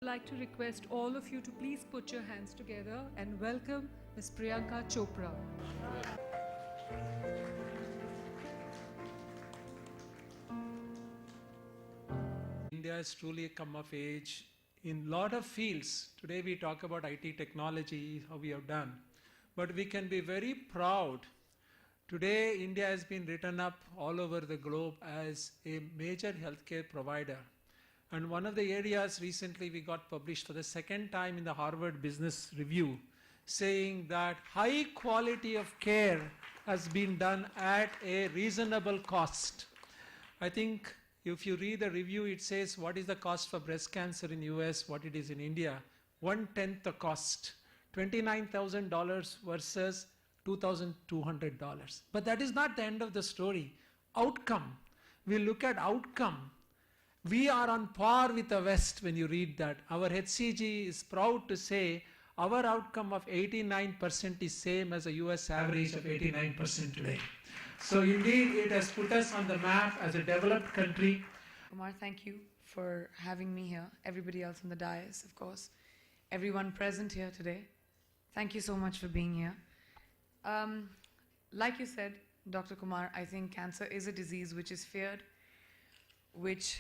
I'd like to request all of you to please put your hands together and welcome Ms. Priyanka Chopra. India has truly come of age in a lot of fields. Today we talk about IT technology, how we have done. But we can be very proud. Today India has been written up all over the globe as a major healthcare provider. And one of the areas recently we got published for the second time in the Harvard Business Review, saying that high quality of care has been done at a reasonable cost. I think if you read the review, it says what is the cost for breast cancer in US, what it is in India. 1/10 the cost, $29,000 versus $2,200. But that is not the end of the story. Outcome. We look at outcome. We are on par with the West when you read that. Our HCG is proud to say our outcome of 89% is same as a US average of 89% today. So indeed it has put us on the map as a developed country. Kumar, thank you for having me here. Everybody else on the dais, of course. Everyone present here today. Thank you so much for being here. Like you said, Dr. Kumar, I think cancer is a disease which is feared, which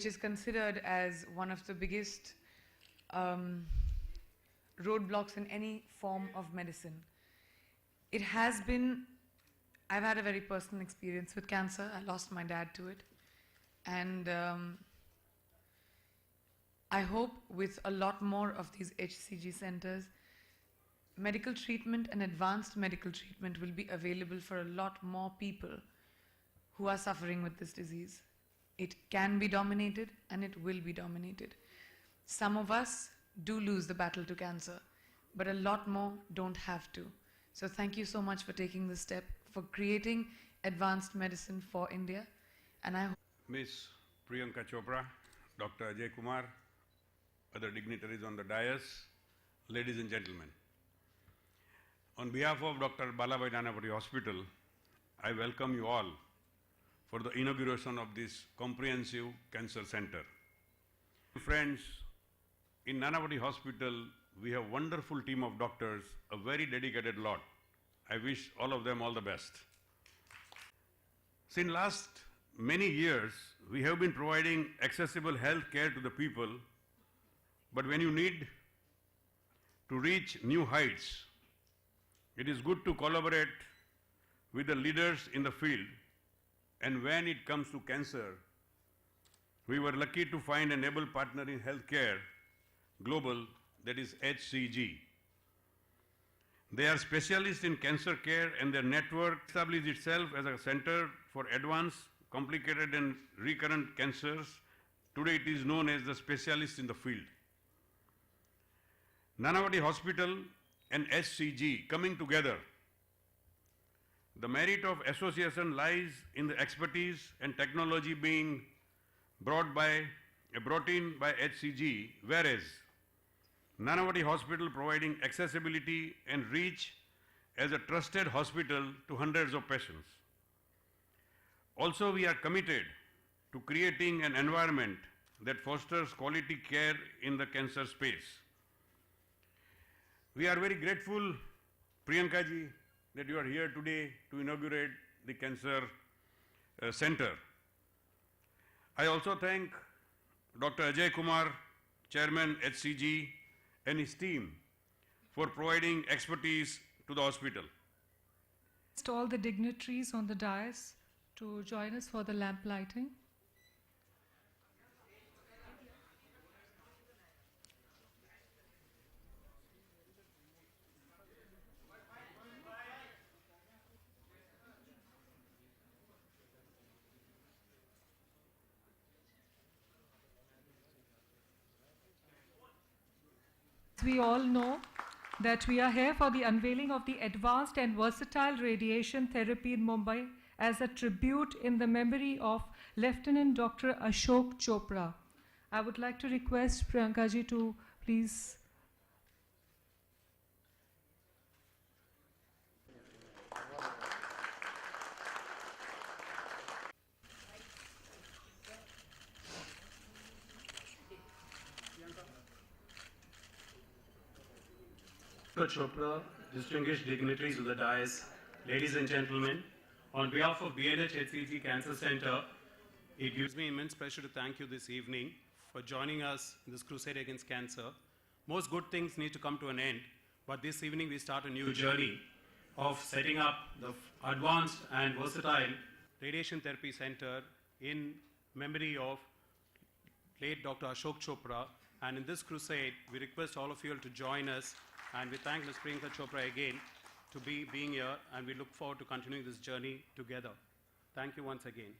is considered as one of the biggest roadblocks in any form of medicine. It has been, I've had a very personal experience with cancer. I lost my dad to it. And I hope with a lot more of these HCG centers, medical treatment and advanced medical treatment will be available for a lot more people who are suffering with this disease. It can be dominated and it will be dominated. Some of us do lose the battle to cancer, but a lot more don't have to. So thank you so much for taking this step, for creating advanced medicine for India. And I Ms. Priyanka Chopra, Dr. Ajay Kumar, other dignitaries on the dais, ladies and gentlemen. On behalf of Dr. Balabhai Nanavati Hospital, I welcome you all for the inauguration of this comprehensive cancer center. Friends, in Nanavati Hospital, we have a wonderful team of doctors, a very dedicated lot. I wish all of them all the best. Since last many years, we have been providing accessible health care to the people, but when you need to reach new heights, it is good to collaborate with the leaders in the field. And when it comes to cancer, we were lucky to find an able partner in healthcare global, that is HCG. They are specialists in cancer care and their network established itself as a center for advanced, complicated and recurrent cancers. Today it is known as the specialist in the field. Nanavati Hospital and HCG coming together. The merit of association lies in the expertise and technology being brought in by HCG, whereas Nanavati Hospital providing accessibility and reach as a trusted hospital to hundreds of patients. Also, we are committed to creating an environment that fosters quality care in the cancer space. We are very grateful, Priyanka ji, that you are here today to inaugurate the cancer center. I also thank Dr. Ajay Kumar, Chairman HCG, and his team for providing expertise to the hospital. All the dignitaries on the dais to join us for the lamp lighting. We all know that we are here for the unveiling of the advanced and versatile radiation therapy in Mumbai as a tribute in the memory of Lieutenant Dr. Ashok Chopra. I would like to request Priyanka ji to please Chopra, distinguished dignitaries of the dais, ladies and gentlemen, on behalf of BNH HCG Cancer Center, it gives me immense pleasure to thank you this evening for joining us in this crusade against cancer. Most good things need to come to an end, but this evening we start a new journey of setting up the advanced and versatile radiation therapy center in memory of late Dr. Ashok Chopra. And in this crusade, we request all of you to join us, and we thank Ms. Priyanka Chopra again to being here, and we look forward to continuing this journey together. Thank you once again.